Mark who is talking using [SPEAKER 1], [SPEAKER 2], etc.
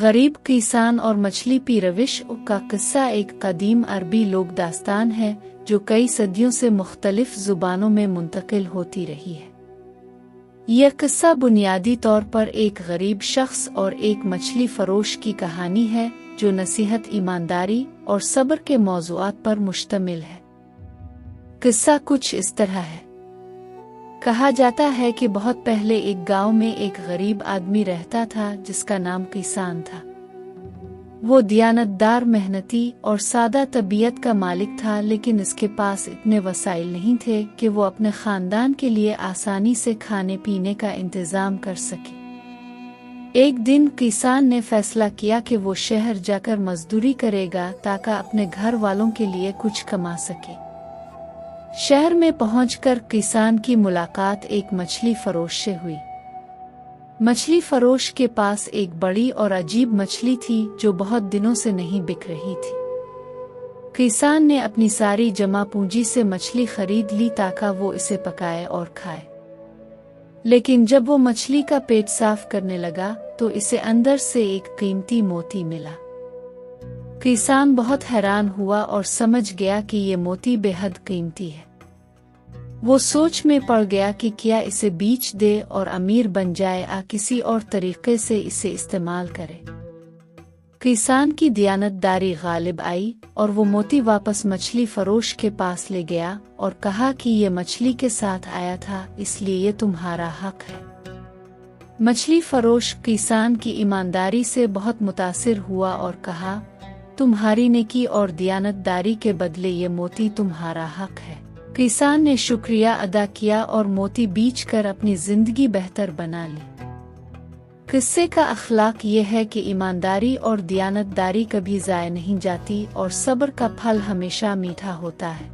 [SPEAKER 1] गरीब किसान और मछली की रविश का किस्सा एक कदीम अरबी लोक दास्तान है जो कई सदियों से मुख्तलिफ ज़ुबानों में मुंतकिल होती रही है। यह किस्सा बुनियादी तौर पर एक गरीब शख्स और एक मछली फरोश की कहानी है जो नसीहत, ईमानदारी और सब्र के मौज़ूआत पर मुश्तमिल है। किस्सा कुछ इस तरह है। कहा जाता है कि बहुत पहले एक गांव में एक गरीब आदमी रहता था जिसका नाम किसान था। वो दियानतदार, मेहनती और सादा तबीयत का मालिक था, लेकिन इसके पास इतने वसाइल नहीं थे कि वो अपने खानदान के लिए आसानी से खाने पीने का इंतज़ाम कर सके। एक दिन किसान ने फैसला किया कि वो शहर जाकर मजदूरी करेगा ताकि अपने घर वालों के लिए कुछ कमा सके। शहर में पहुंचकर किसान की मुलाकात एक मछली फरोश से हुई। मछली फरोश के पास एक बड़ी और अजीब मछली थी जो बहुत दिनों से नहीं बिक रही थी। किसान ने अपनी सारी जमा पूंजी से मछली खरीद ली ताकि वो इसे पकाए और खाए। लेकिन जब वो मछली का पेट साफ करने लगा तो इसे अंदर से एक कीमती मोती मिला। किसान बहुत हैरान हुआ और समझ गया कि ये मोती बेहद कीमती है। वो सोच में पड़ गया कि क्या इसे बेच दे और अमीर बन जाए या किसी और तरीके से इसे इस्तेमाल करे। किसान की दियानतदारी गालिब आई और वो मोती वापस मछली फरोश के पास ले गया और कहा कि ये मछली के साथ आया था, इसलिए ये तुम्हारा हक है। मछली फरोश किसान की ईमानदारी से बहुत मुतासिर हुआ और कहा, तुम्हारी नेकी और दियानतदारी के बदले ये मोती तुम्हारा हक है। किसान ने शुक्रिया अदा किया और मोती बेचकर अपनी जिंदगी बेहतर बना ली। किस्से का अखलाक ये है कि ईमानदारी और दियानतदारी कभी ज़ाय नहीं जाती और सब्र का फल हमेशा मीठा होता है।